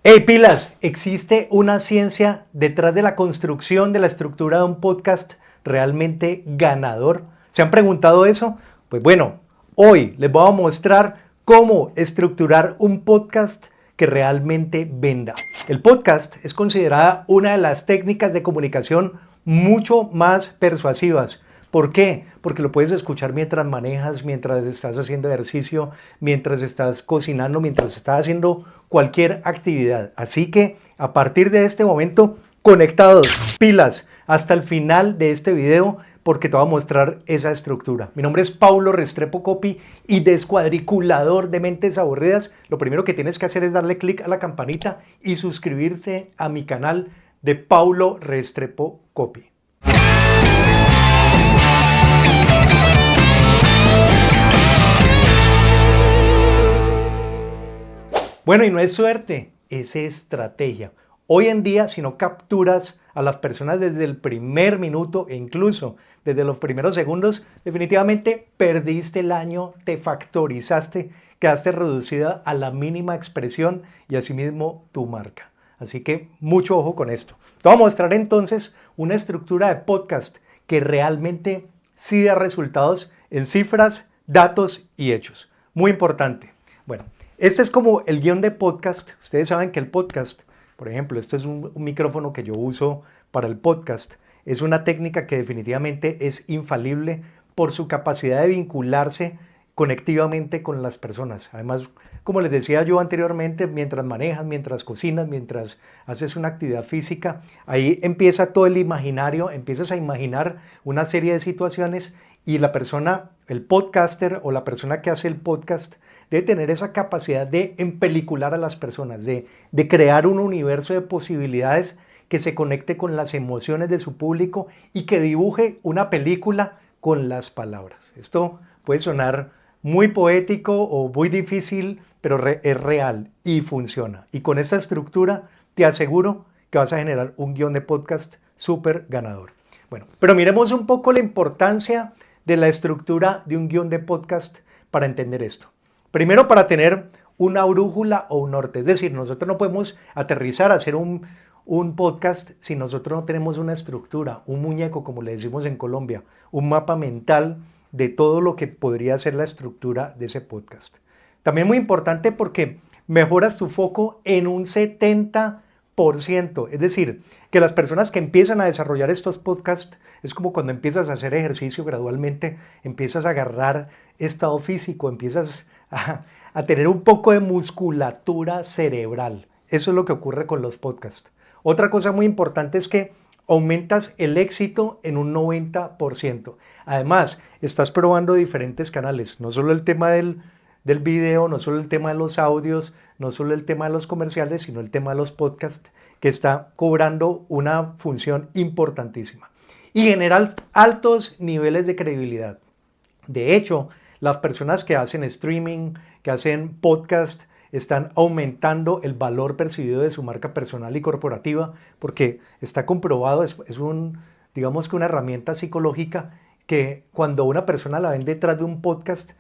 Hey, pilas, ¿existe una ciencia detrás de la construcción de la estructura de un podcast realmente ganador? ¿Se han preguntado eso? Pues bueno, hoy les voy a mostrar cómo estructurar un podcast que realmente venda. El podcast es considerada una de las técnicas de comunicación mucho más persuasivas. ¿Por qué? Porque lo puedes escuchar mientras manejas, mientras estás haciendo ejercicio, mientras estás cocinando, mientras estás haciendo cualquier actividad. Así que a partir de este momento, conectados, pilas, hasta el final de este video, porque te voy a mostrar esa estructura. Mi nombre es Paulo Restrepo Copy y descuadriculador de mentes aburridas. Lo primero que tienes que hacer es darle clic a la campanita y suscribirte a mi canal de Paulo Restrepo Copy. Bueno, y no es suerte, es estrategia. Hoy en día, si no capturas a las personas desde el primer minuto e incluso desde los primeros segundos, definitivamente perdiste el año, te factorizaste, quedaste reducida a la mínima expresión y asimismo tu marca. Así que mucho ojo con esto. Te voy a mostrar entonces una estructura de podcast que realmente sí da resultados en cifras, datos y hechos. Muy importante. Bueno, este es como el guión de podcast. Ustedes saben que el podcast, por ejemplo, este es un micrófono que yo uso para el podcast. Es una técnica que definitivamente es infalible por su capacidad de vincularse conectivamente con las personas. Además, como les decía yo anteriormente, mientras manejas, mientras cocinas, mientras haces una actividad física, ahí empieza todo el imaginario, empiezas a imaginar una serie de situaciones y la persona, el podcaster o la persona que hace el podcast, debe tener esa capacidad de empelicular a las personas, de crear un universo de posibilidades que se conecte con las emociones de su público y que dibuje una película con las palabras. Esto puede sonar muy poético o muy difícil, pero es real y funciona. Y con esta estructura te aseguro que vas a generar un guión de podcast súper ganador. Bueno, pero miremos un poco la importancia de la estructura de un guión de podcast para entender esto. Primero, para tener una brújula o un norte. Es decir, nosotros no podemos aterrizar a hacer un podcast si nosotros no tenemos una estructura, un muñeco, como le decimos en Colombia, un mapa mental de todo lo que podría ser la estructura de ese podcast. También muy importante porque mejoras tu foco en un 70%. Es decir, que las personas que empiezan a desarrollar estos podcasts es como cuando empiezas a hacer ejercicio gradualmente, empiezas a agarrar estado físico, empiezas a tener un poco de musculatura cerebral. Eso es lo que ocurre con los podcasts. Otra cosa muy importante es que aumentas el éxito en un 90%. Además, estás probando diferentes canales, no solo el tema del video, no solo el tema de los audios, no solo el tema de los comerciales, sino el tema de los podcasts, que está cobrando una función importantísima. Y generar altos niveles de credibilidad. De hecho, las personas que hacen streaming, que hacen podcast, están aumentando el valor percibido de su marca personal y corporativa porque está comprobado, digamos que una herramienta psicológica que cuando una persona la ven detrás de un podcast,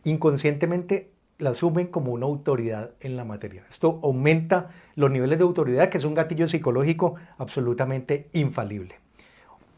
inconscientemente la asumen como una autoridad en la materia. Esto aumenta los niveles de autoridad, que es un gatillo psicológico absolutamente infalible.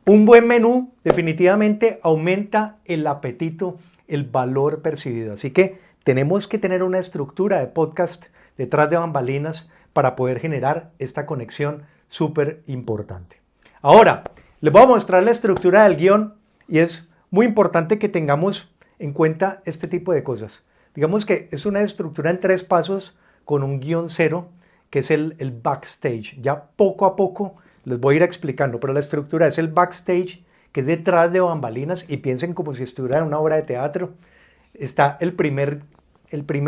Un buen menú definitivamente aumenta el apetito, el valor percibido. Así que tenemos que tener una estructura de podcast detrás de bambalinas para poder generar esta conexión súper importante. Ahora, les voy a mostrar la estructura del guión y es muy importante que tengamos en cuenta este tipo de cosas. Digamos que es una estructura en 3 pasos con un guión cero, que es el backstage. Ya poco a poco les voy a ir explicando, pero la estructura es el backstage, que es detrás de bambalinas, y piensen como si estuviera en una obra de teatro. Está el primer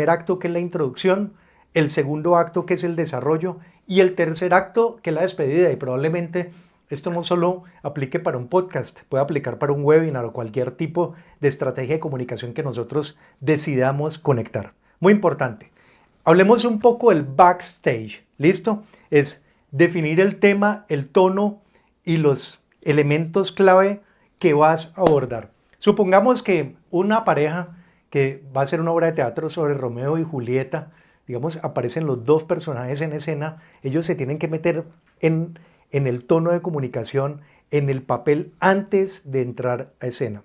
acto, que es la introducción, el segundo acto, que es el desarrollo, y el tercer acto, que es la despedida. Y probablemente esto no solo aplique para un podcast, puede aplicar para un webinar o cualquier tipo de estrategia de comunicación que nosotros decidamos conectar. Muy importante. Hablemos un poco del backstage. ¿Listo? Es definir el tema, el tono y los elementos clave que vas a abordar. Supongamos que una pareja que va a hacer una obra de teatro sobre Romeo y Julieta, digamos, aparecen los dos personajes en escena, ellos se tienen que meter en el tono de comunicación, en el papel antes de entrar a escena.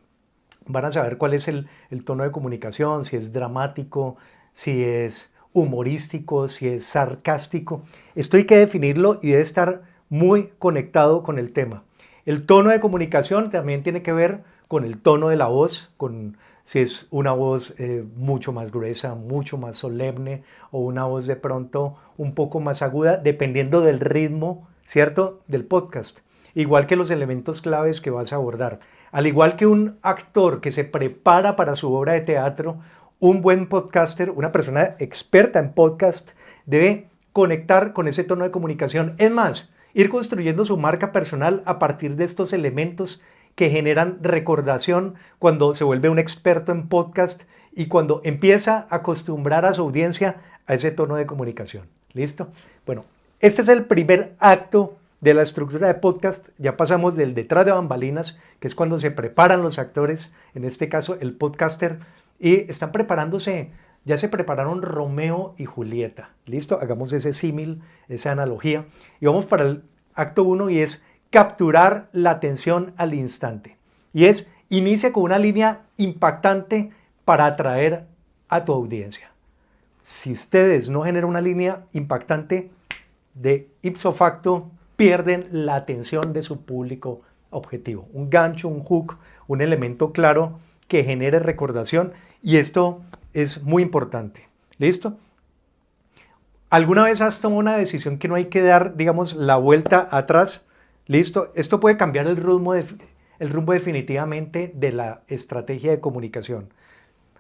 Van a saber cuál es el tono de comunicación, si es dramático, si es humorístico, si es sarcástico. Esto hay que definirlo y debe estar muy conectado con el tema. El tono de comunicación también tiene que ver con el tono de la voz, con si es una voz mucho más gruesa, mucho más solemne, o una voz de pronto un poco más aguda, dependiendo del ritmo, ¿cierto?, del podcast. Igual que los elementos claves que vas a abordar. Al igual que un actor que se prepara para su obra de teatro, un buen podcaster, una persona experta en podcast, debe conectar con ese tono de comunicación. Es más, ir construyendo su marca personal a partir de estos elementos que generan recordación cuando se vuelve un experto en podcast y cuando empieza a acostumbrar a su audiencia a ese tono de comunicación. ¿Listo? Bueno, este es el primer acto de la estructura de podcast. Ya pasamos del detrás de bambalinas, que es cuando se preparan los actores, en este caso el podcaster, y están preparándose, ya se prepararon Romeo y Julieta. ¿Listo? Hagamos ese símil, esa analogía. Y vamos para el acto 1 y es capturar la atención al instante. Y es, inicia con una línea impactante para atraer a tu audiencia. Si ustedes no generan una línea impactante, de ipso facto pierden la atención de su público objetivo. Un gancho, un hook, un elemento claro que genere recordación, y esto es muy importante. ¿Listo? ¿Alguna vez has tomado una decisión que no hay que dar, digamos, la vuelta atrás? ¿Listo? Esto puede cambiar el rumbo definitivamente de la estrategia de comunicación.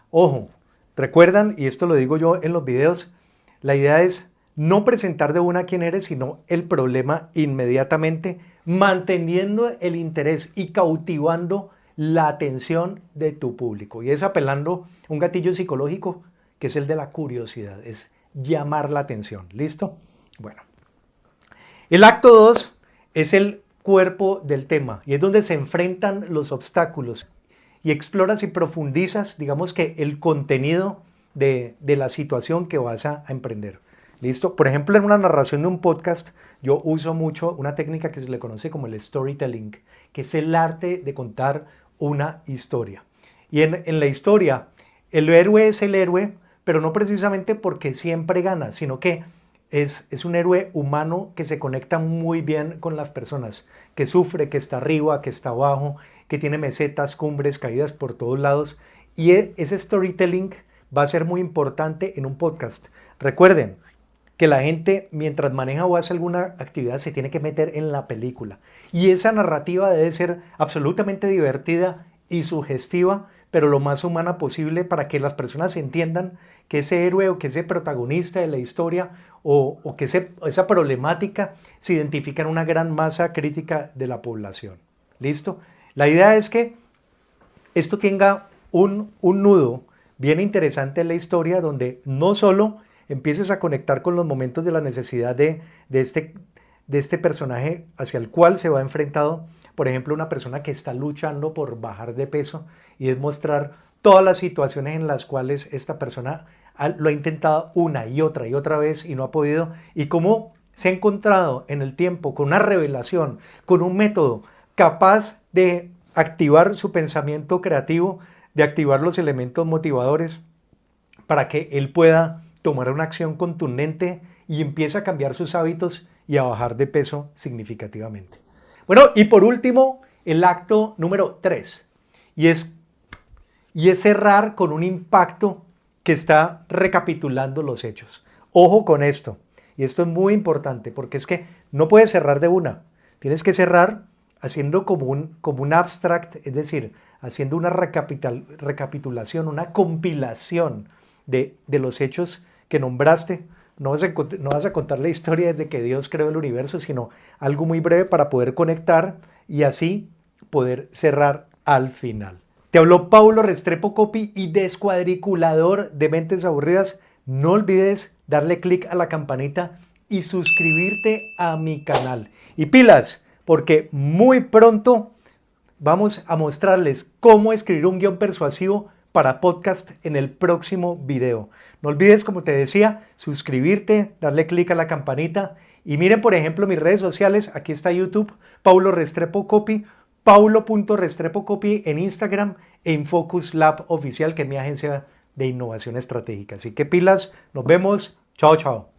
Ojo, recuerdan, y esto lo digo yo en los videos, la idea es no presentar de una quién eres, sino el problema inmediatamente, manteniendo el interés y cautivando la atención de tu público. Y es apelando a un gatillo psicológico que es el de la curiosidad, es llamar la atención. ¿Listo? Bueno. El acto 2 es el cuerpo del tema y es donde se enfrentan los obstáculos y exploras y profundizas, digamos que el contenido de la situación que vas a emprender. ¿Listo? Por ejemplo, en una narración de un podcast, yo uso mucho una técnica que se le conoce como el storytelling, que es el arte de contar una historia. Y en la historia, el héroe es el héroe, pero no precisamente porque siempre gana, sino que es un héroe humano que se conecta muy bien con las personas, que sufre, que está arriba, que está abajo, que tiene mesetas, cumbres, caídas por todos lados. Y ese storytelling va a ser muy importante en un podcast. Recuerden que la gente, mientras maneja o hace alguna actividad, se tiene que meter en la película. Y esa narrativa debe ser absolutamente divertida y sugestiva, pero lo más humana posible para que las personas entiendan que ese héroe o que ese protagonista de la historia o que esa problemática se identifica en una gran masa crítica de la población. ¿Listo? La idea es que esto tenga un nudo bien interesante en la historia donde no solo empieces a conectar con los momentos de la necesidad de este personaje hacia el cual se va enfrentado, por ejemplo, una persona que está luchando por bajar de peso, y es mostrar todas las situaciones en las cuales esta persona lo ha intentado una y otra vez y no ha podido, y cómo se ha encontrado en el tiempo con una revelación, con un método capaz de activar su pensamiento creativo, de activar los elementos motivadores para que él pueda tomar una acción contundente y empiece a cambiar sus hábitos y a bajar de peso significativamente. Bueno, y por último, el acto número 3, y es cerrar con un impacto que está recapitulando los hechos. Ojo con esto, y esto es muy importante, porque es que no puedes cerrar de una, tienes que cerrar haciendo como un abstract, es decir, haciendo una recapitulación, una compilación de los hechos que nombraste. No vas a contar la historia desde que Dios creó el universo, sino algo muy breve para poder conectar y así poder cerrar al final. Te habló Paulo Restrepo, copy y descuadriculador de Mentes Aburridas. No olvides darle clic a la campanita y suscribirte a mi canal. Y pilas, porque muy pronto vamos a mostrarles cómo escribir un guión persuasivo para podcast en el próximo video. No olvides, como te decía, suscribirte, darle clic a la campanita y miren, por ejemplo, mis redes sociales. Aquí está YouTube, Paulo Restrepo Copy, paulo.restrepo Copy en Instagram e Infocus Lab Oficial, que es mi agencia de innovación estratégica. Así que pilas, nos vemos. Chao, chao.